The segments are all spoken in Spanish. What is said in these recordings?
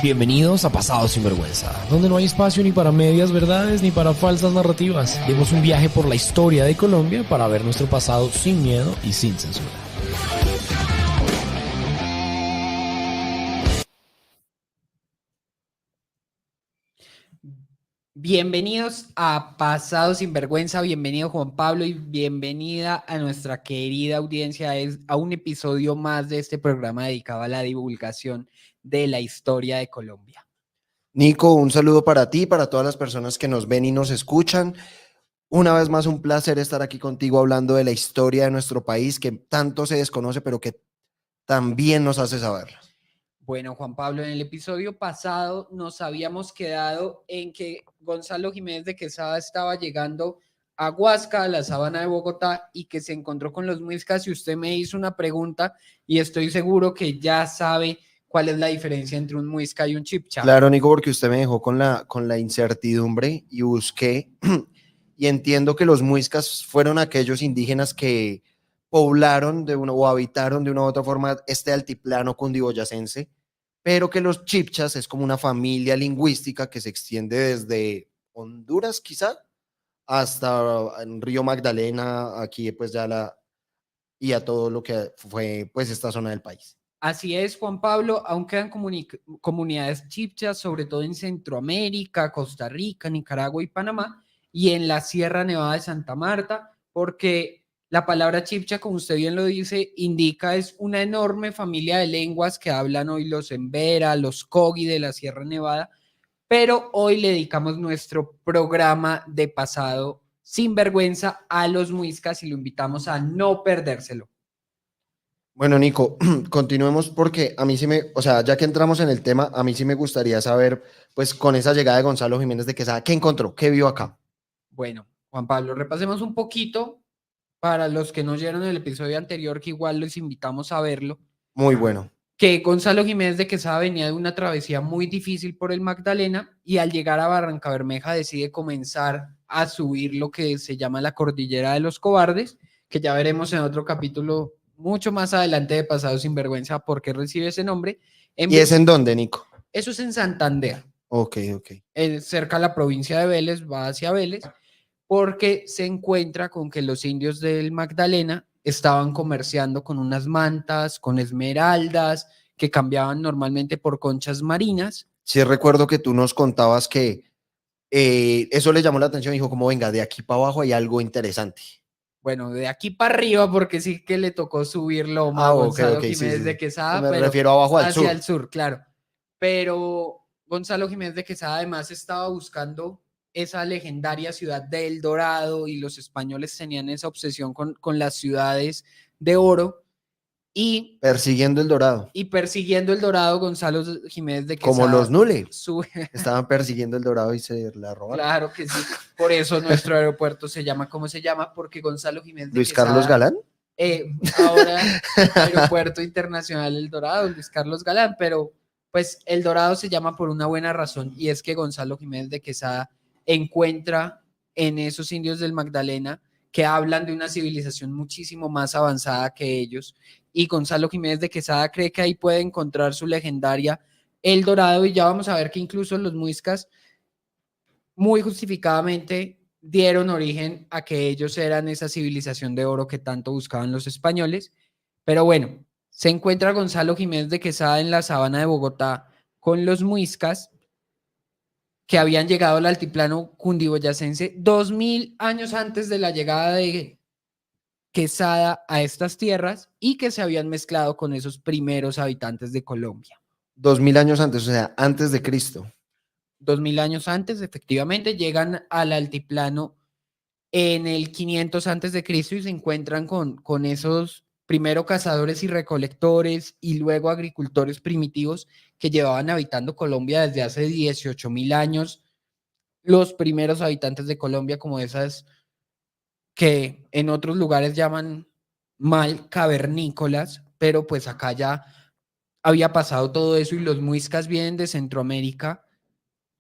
Bienvenidos a Pasado sin Vergüenza, donde no hay espacio ni para medias verdades ni para falsas narrativas. Demos un viaje por la historia de Colombia para ver nuestro pasado sin miedo y sin censura. Bienvenidos a Pasado sin Vergüenza, bienvenido Juan Pablo y bienvenida a nuestra querida audiencia a un episodio más de este programa dedicado a la divulgación de la historia de Colombia. Nico, un saludo para ti, para todas las personas que nos ven y nos escuchan. Una vez más, un placer estar aquí contigo hablando de la historia de nuestro país que tanto se desconoce, pero que también nos hace saberla. Bueno, Juan Pablo, en el episodio pasado nos habíamos quedado en que Gonzalo Jiménez de Quesada estaba llegando a Huasca, a la sabana de Bogotá, y que se encontró con los muiscas y usted me hizo una pregunta y estoy seguro que ya sabe cuál es la diferencia entre un muisca y un chipcha. Claro, Nico, porque usted me dejó con la incertidumbre y busqué y entiendo que los muiscas fueron aquellos indígenas que poblaron o habitaron de una u otra forma este altiplano cundiboyacense, pero que los chipchas es como una familia lingüística que se extiende desde Honduras quizá hasta el Río Magdalena, aquí pues y a todo lo que fue pues esta zona del país. Así es, Juan Pablo, aún quedan comunidades chipchas, sobre todo en Centroamérica, Costa Rica, Nicaragua y Panamá, y en la Sierra Nevada de Santa Marta, porque la palabra chipcha, como usted bien lo dice, indica es una enorme familia de lenguas que hablan hoy los Embera, los Kogi de la Sierra Nevada, pero hoy le dedicamos nuestro programa de Pasado sin Vergüenza a los muiscas y lo invitamos a no perdérselo. Bueno, Nico, continuemos porque a mí sí o sea, ya que entramos en el tema, a mí sí me gustaría saber, pues con esa llegada de Gonzalo Jiménez de Quesada, ¿qué encontró? ¿Qué vio acá? Bueno, Juan Pablo, repasemos un poquito para los que no oyeron el episodio anterior, que igual los invitamos a verlo. Muy bueno. Que Gonzalo Jiménez de Quesada venía de una travesía muy difícil por el Magdalena y al llegar a Barrancabermeja decide comenzar a subir lo que se llama la Cordillera de los Cobardes, que ya veremos en otro capítulo mucho más adelante de Pasado sin Vergüenza por qué recibe ese nombre. ¿Y es en dónde, Nico? Eso es en Santander. Ok. Cerca de la provincia de Vélez, va hacia Vélez, porque se encuentra con que los indios del Magdalena estaban comerciando con unas mantas, con esmeraldas, que cambiaban normalmente por conchas marinas. Sí, recuerdo que tú nos contabas que eso le llamó la atención y dijo como, venga, de aquí para abajo hay algo interesante. Bueno, de aquí para arriba, porque sí que le tocó subir loma a Gonzalo Jiménez de Quesada. Me refiero abajo al sur. Hacia el sur, claro. Pero Gonzalo Jiménez de Quesada además estaba buscando esa legendaria ciudad de El Dorado y los españoles tenían esa obsesión con las ciudades de oro. Y persiguiendo El Dorado. Y persiguiendo El Dorado, Gonzalo Jiménez de Quesada. Como los Nule. Estaban persiguiendo El Dorado y se la robaron. Claro que sí. Por eso nuestro aeropuerto se llama como se llama, porque Gonzalo Jiménez de Luis Quesada. Carlos Galán. Ahora Aeropuerto Internacional El Dorado, Luis Carlos Galán, pero pues El Dorado se llama por una buena razón y es que Gonzalo Jiménez de Quesada encuentra en esos indios del Magdalena que hablan de una civilización muchísimo más avanzada que ellos y Gonzalo Jiménez de Quesada cree que ahí puede encontrar su legendaria El Dorado y ya vamos a ver que incluso los muiscas muy justificadamente dieron origen a que ellos eran esa civilización de oro que tanto buscaban los españoles. Pero bueno, se encuentra Gonzalo Jiménez de Quesada en la sabana de Bogotá con los muiscas que habían llegado al altiplano cundiboyacense 2000 años antes de la llegada de Quesada a estas tierras y que se habían mezclado con esos primeros habitantes de Colombia. 2000 años antes, o sea, antes de Cristo. 2000 años antes, efectivamente, llegan al altiplano en el 500 antes de Cristo y se encuentran con esos primero cazadores y recolectores y luego agricultores primitivos que llevaban habitando Colombia desde hace 18.000 años. Los primeros habitantes de Colombia, como esas que en otros lugares llaman mal cavernícolas, pero pues acá ya había pasado todo eso y los muiscas vienen de Centroamérica,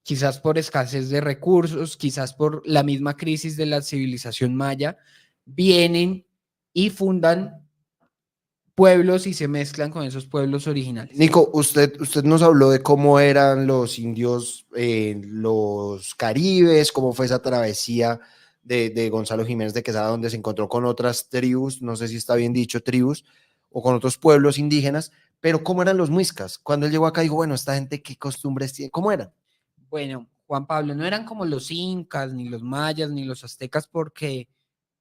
quizás por escasez de recursos, quizás por la misma crisis de la civilización maya, vienen y fundan pueblos y se mezclan con esos pueblos originales. Nico, usted nos habló de cómo eran los indios, los caribes, cómo fue esa travesía de Gonzalo Jiménez de Quesada, donde se encontró con otras tribus, no sé si está bien dicho tribus, o con otros pueblos indígenas, pero cómo eran los muiscas. Cuando él llegó acá, dijo, bueno, esta gente, ¿qué costumbres tiene? ¿Cómo eran? Bueno, Juan Pablo, no eran como los incas, ni los mayas, ni los aztecas, porque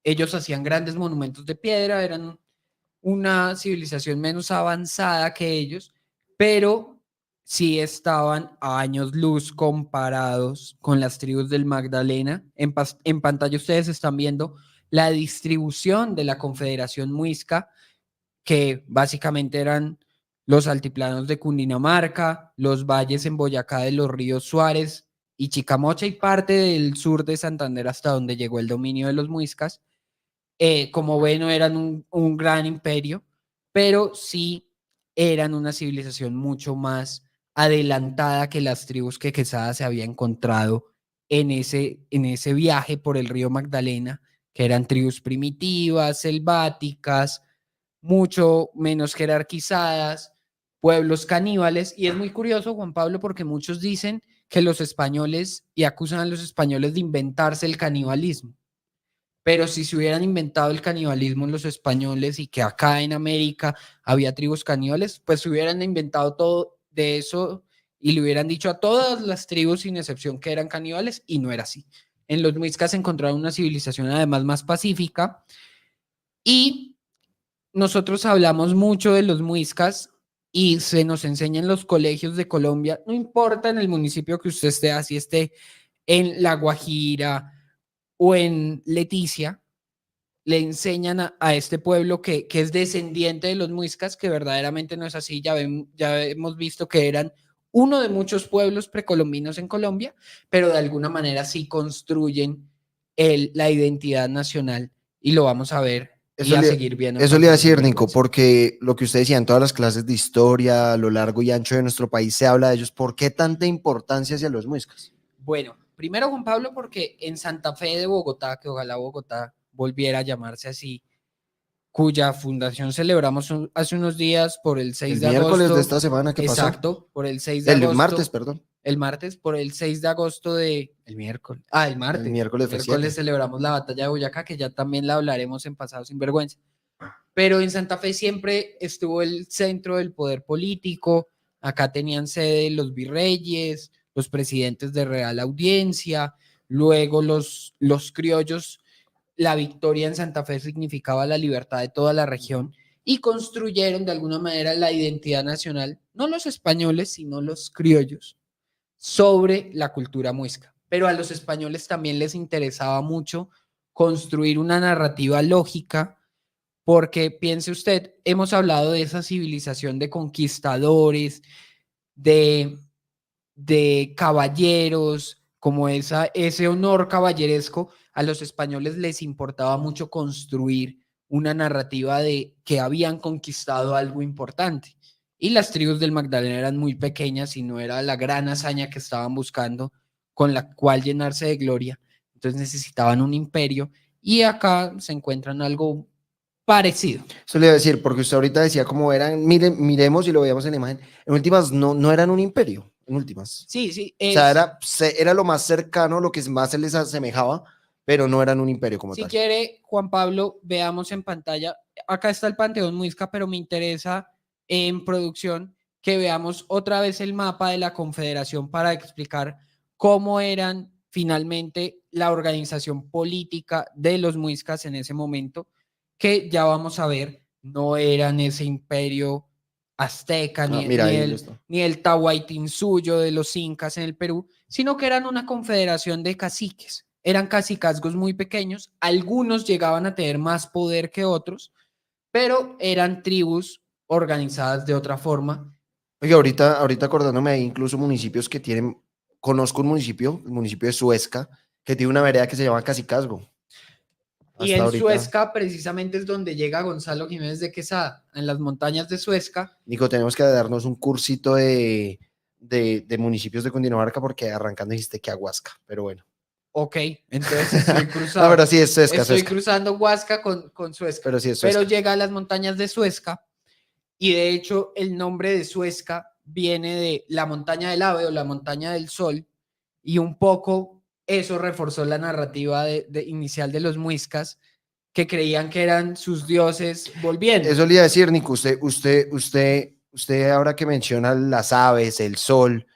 ellos hacían grandes monumentos de piedra, eran una civilización menos avanzada que ellos, pero sí estaban a años luz comparados con las tribus del Magdalena. En pantalla ustedes están viendo la distribución de la Confederación Muisca, que básicamente eran los altiplanos de Cundinamarca, los valles en Boyacá de los ríos Suárez y Chicamocha y parte del sur de Santander hasta donde llegó el dominio de los muiscas. Como ven, no eran un gran imperio, pero sí eran una civilización mucho más adelantada que las tribus que Quesada se había encontrado en ese viaje por el río Magdalena, que eran tribus primitivas, selváticas, mucho menos jerarquizadas, pueblos caníbales. Y es muy curioso, Juan Pablo, porque muchos dicen que los españoles y acusan a los españoles de inventarse el canibalismo. Pero si se hubieran inventado el canibalismo los españoles y que acá en América había tribus caníbales, pues se hubieran inventado todo de eso y le hubieran dicho a todas las tribus sin excepción que eran caníbales y no era así. En los muiscas se encontraron una civilización además más pacífica y nosotros hablamos mucho de los muiscas y se nos enseña en los colegios de Colombia, no importa en el municipio que usted esté, así esté en La Guajira o en Leticia, le enseñan a este pueblo que es descendiente de los muiscas, que verdaderamente no es así. Ya hemos visto que eran uno de muchos pueblos precolombinos en Colombia, pero de alguna manera sí construyen la identidad nacional y lo vamos a ver y a seguir viendo. Eso le iba a decir, Nico, porque lo que usted decía en todas las clases de historia, a lo largo y ancho de nuestro país se habla de ellos. ¿Por qué tanta importancia hacia los muiscas? Bueno, primero, Juan Pablo, porque en Santa Fe de Bogotá, que ojalá Bogotá volviera a llamarse así, cuya fundación celebramos hace unos días por el 6 de agosto. El miércoles de esta semana que pasó. Exacto, por el 6 de agosto. El martes, perdón. El martes, por el 6 de agosto de... El miércoles. El martes. El miércoles celebramos la batalla de Boyacá, que ya también la hablaremos en Pasado Sin Vergüenza. Pero en Santa Fe siempre estuvo el centro del poder político. Acá tenían sede los virreyes, los presidentes de Real Audiencia, luego los criollos. La victoria en Santa Fe significaba la libertad de toda la región y construyeron de alguna manera la identidad nacional, no los españoles, sino los criollos, sobre la cultura muisca. Pero a los españoles también les interesaba mucho construir una narrativa lógica, porque piense usted, hemos hablado de esa civilización de conquistadores, de caballeros, como ese honor caballeresco. A los españoles les importaba mucho construir una narrativa de que habían conquistado algo importante. Y las tribus del Magdalena eran muy pequeñas y no era la gran hazaña que estaban buscando con la cual llenarse de gloria. Entonces necesitaban un imperio y acá se encuentran algo parecido. Eso le iba a decir, porque usted ahorita decía cómo eran, miremos y lo veíamos en la imagen. En últimas, no eran un imperio, en últimas. Sí. O sea, era lo más cercano, lo que más se les asemejaba, pero no eran un imperio como tal. Si quiere, Juan Pablo, veamos en pantalla. Acá está el Panteón Muisca, pero me interesa en producción que veamos otra vez el mapa de la Confederación para explicar cómo eran finalmente la organización política de los muiscas en ese momento, que ya vamos a ver, no eran ese imperio azteca, ni el Tahuantinsuyo de los incas en el Perú, sino que eran una confederación de caciques. Eran cacicazgos muy pequeños, algunos llegaban a tener más poder que otros, pero eran tribus organizadas de otra forma. Oye, ahorita acordándome, hay incluso municipios que tienen, conozco un municipio, el municipio de Suezca, que tiene una vereda que se llama Cacicazgo. Y en Suezca precisamente es donde llega Gonzalo Jiménez de Quesada, en las montañas de Suezca. Nico, tenemos que darnos un cursito de municipios de Cundinamarca porque arrancando dijiste que Aguasca, pero bueno. Ok, entonces estoy cruzando. Pero sí es Suezca. Estoy cruzando Huasca con Suezca. Pero sí es Suezca. Pero llega a las montañas de Suezca y de hecho el nombre de Suezca viene de la montaña del ave o la montaña del sol, y un poco eso reforzó la narrativa inicial de los muiscas, que creían que eran sus dioses volviendo. Eso le iba a decir, Nico, usted ahora que menciona las aves, el sol,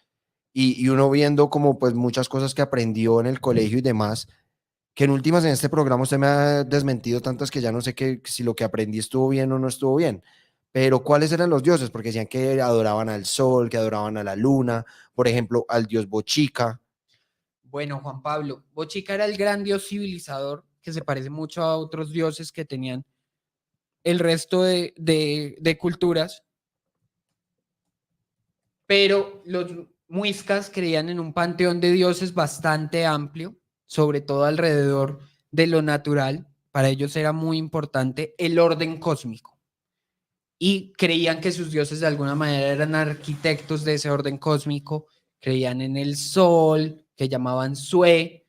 y uno viendo como pues muchas cosas que aprendió en el colegio y demás, que en últimas en este programa usted me ha desmentido tantas que ya no sé si lo que aprendí estuvo bien o no estuvo bien. Pero ¿cuáles eran los dioses? Porque decían que adoraban al sol, que adoraban a la luna, por ejemplo, al dios Bochica. Bueno, Juan Pablo, Bochica era el gran dios civilizador que se parece mucho a otros dioses que tenían el resto de culturas, pero los muiscas creían en un panteón de dioses bastante amplio, sobre todo alrededor de lo natural. Para ellos era muy importante el orden cósmico y creían que sus dioses de alguna manera eran arquitectos de ese orden cósmico. Creían en el sol, que llamaban Sue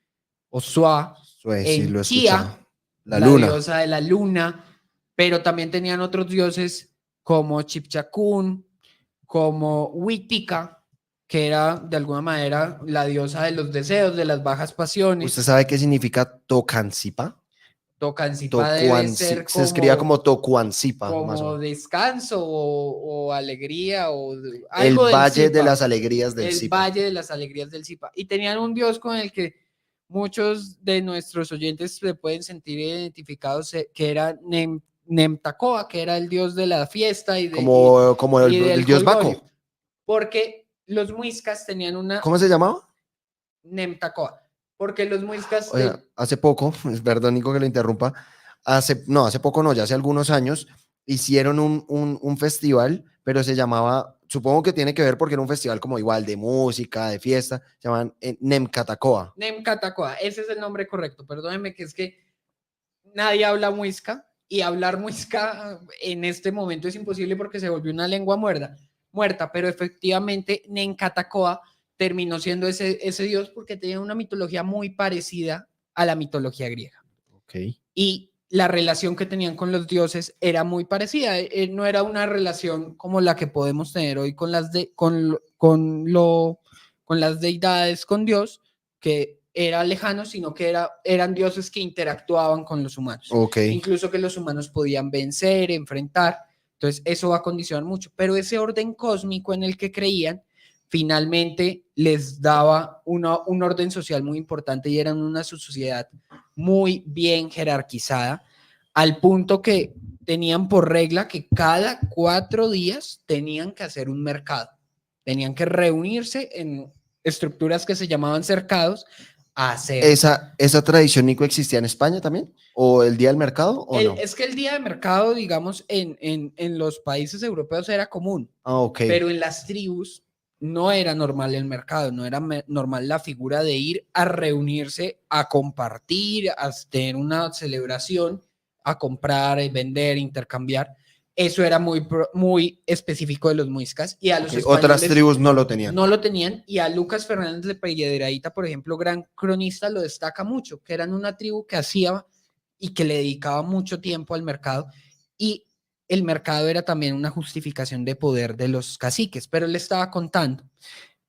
o Sua, Sí, lo en he Chía, escuchado. La la luna. diosa de la luna, pero también tenían otros dioses como Chipchacún, como Huitica, que era de alguna manera la diosa de los deseos, de las bajas pasiones. ¿Usted sabe qué significa Tocancipa? Tocancipa debe ser Se escribía como Tocuancipa, más o como menos. descanso o alegría o El algo del Valle de Zipa. las Alegrías del El Zipa. Valle de las Alegrías del Zipa. Y tenían un dios con el que muchos de nuestros oyentes se pueden sentir identificados, que era Nemtacoa, que era el dios de la fiesta y Como y del el dios jolgorio. Baco. Porque los muiscas tenían una ¿Cómo se llamaba? Nemtacoa. Porque los muiscas Oiga, hace poco, perdón, Nico, que lo interrumpa, hace poco no, ya hace algunos años, hicieron un festival, pero se llamaba, supongo que tiene que ver porque era un festival como igual de música, de fiesta, se llaman Nemcatacoa. Nemcatacoa, ese es el nombre correcto. Perdóneme que es que nadie habla muisca y hablar muisca en este momento es imposible porque se volvió una lengua muerta, pero efectivamente Nemcatacoa terminó siendo ese dios porque tenía una mitología muy parecida a la mitología griega. Okay. Y la relación que tenían con los dioses era muy parecida, no era una relación como la que podemos tener hoy con las deidades, con Dios, que era lejano, sino que eran dioses que interactuaban con los humanos. Okay. Incluso que los humanos podían vencer, enfrentar. Entonces, eso va a condicionar mucho. Pero ese orden cósmico en el que creían, finalmente les daba un orden social muy importante y eran una sociedad muy bien jerarquizada, al punto que tenían por regla que cada 4 días tenían que hacer un mercado. Tenían que reunirse en estructuras que se llamaban cercados a hacer. ¿Esa tradición, Nico, existía en España también? ¿O el Día del Mercado? ¿O no? Es que el día de mercado, digamos, en los países europeos era común, Ok. pero en las tribus no era normal el mercado, no era normal la figura de ir a reunirse, a compartir, a tener una celebración, a comprar, vender, intercambiar. Eso era muy específico de los muiscas y a los españoles Otras tribus no lo tenían. No lo tenían, y a Lucas Fernández de Piedrahíta, por ejemplo, gran cronista, lo destaca mucho, que eran una tribu que hacía y que le dedicaba mucho tiempo al mercado, y el mercado era también una justificación de poder de los caciques, pero él estaba contando,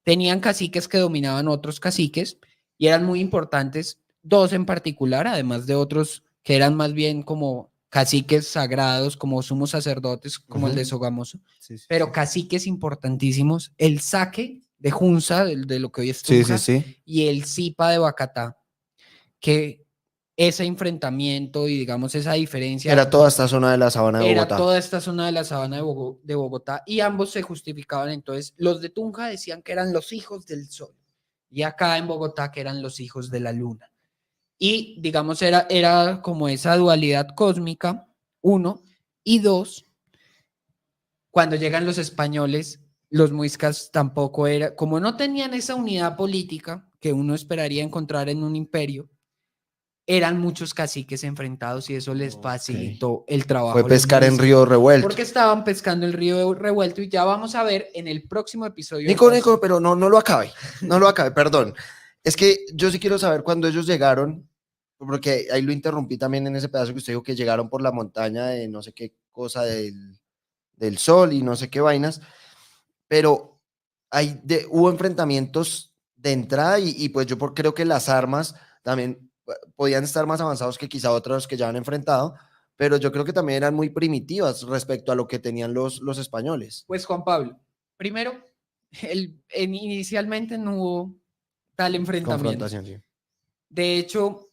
tenían caciques que dominaban otros caciques y eran muy importantes, 2 en particular, además de otros que eran más bien como caciques sagrados, como sumos sacerdotes, como el de Sogamoso, sí, pero caciques importantísimos, el Saque de Junza, de lo que hoy es Tunja, y el Zipa de Bacatá, que ese enfrentamiento y digamos esa diferencia era toda esta zona de la sabana de Bogotá. Era toda esta zona de la sabana de Bogotá, y ambos se justificaban. Entonces los de Tunja decían que eran los hijos del sol y acá en Bogotá que eran los hijos de la luna, y digamos era como esa dualidad cósmica, 1, y 2, cuando llegan los españoles, los muiscas tampoco era, como no tenían esa unidad política que uno esperaría encontrar en un imperio, eran muchos caciques enfrentados y eso les facilitó el trabajo. Fue pescar en río revuelto. Porque estaban pescando el río revuelto, y ya vamos a ver en el próximo episodio. Nico, pero no lo acabe, perdón. Es que yo sí quiero saber cuándo ellos llegaron, porque ahí lo interrumpí también en ese pedazo que usted dijo que llegaron por la montaña de no sé qué cosa del sol y no sé qué vainas, pero hubo enfrentamientos de entrada y pues creo que las armas también podían estar más avanzados que quizá otros que ya han enfrentado, pero yo creo que también eran muy primitivas respecto a lo que tenían los españoles. Pues Juan Pablo, primero, inicialmente no hubo tal enfrentamiento. Confrontación, sí. De hecho,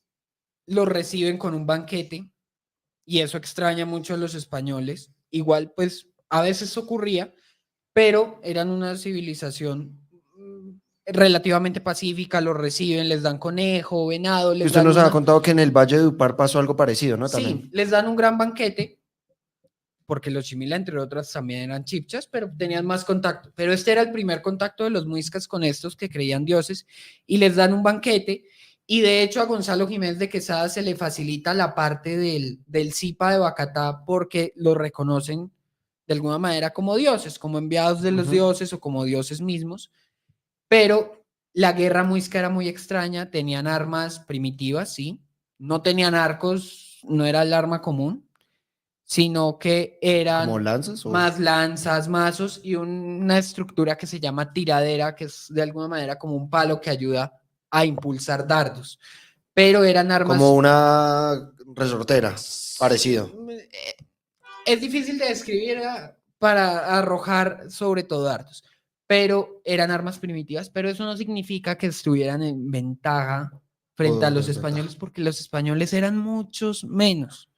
lo reciben con un banquete y eso extraña mucho a los españoles. Igual, pues, a veces ocurría, pero eran una civilización relativamente pacífica, los reciben, les dan conejo, venado. Usted nos ha contado que en el Valle de Upar pasó algo parecido, ¿no? También. Sí, les dan un gran banquete, porque los Chimila, entre otras, también eran chipchas, pero tenían más contacto. Pero este era el primer contacto de los muiscas con estos que creían dioses, y les dan un banquete, y de hecho a Gonzalo Jiménez de Quesada se le facilita la parte del Zipa de Bacatá, porque lo reconocen de alguna manera como dioses, como enviados de los dioses o como dioses mismos. Pero la guerra muisca era muy extraña, tenían armas primitivas, sí, no tenían arcos, no era el arma común, sino que eran ¿Como lanzas, más lanzas, mazos y una estructura que se llama tiradera, que es de alguna manera como un palo que ayuda a impulsar dardos, pero eran armas... Como una resortera, parecido. Es difícil de describir para arrojar sobre todo dardos, pero eran armas primitivas, pero eso no significa que estuvieran en ventaja frente a los españoles, porque los españoles eran muchos menos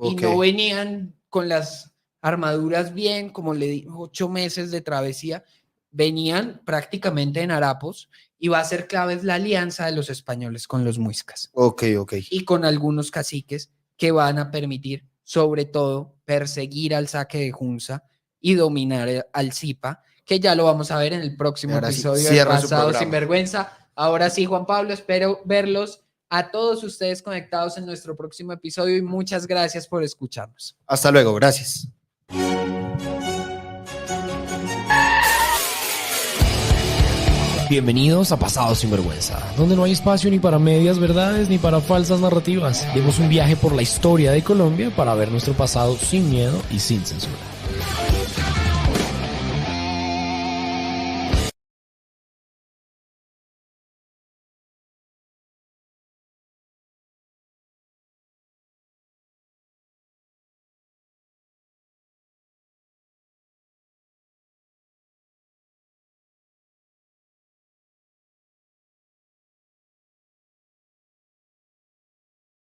y no venían con las armaduras bien, como le digo, 8 meses de travesía, venían prácticamente en harapos, y va a ser clave la alianza de los españoles con los muiscas. Y con algunos caciques que van a permitir, sobre todo, perseguir al Saque de Junza y dominar al Zipa, que ya lo vamos a ver en el próximo episodio de Pasado Sinvergüenza. Ahora sí, Juan Pablo, espero verlos a todos ustedes conectados en nuestro próximo episodio y muchas gracias por escucharnos. Hasta luego, gracias. Bienvenidos a Pasado Sinvergüenza, donde no hay espacio ni para medias verdades ni para falsas narrativas. Demos un viaje por la historia de Colombia para ver nuestro pasado sin miedo y sin censura.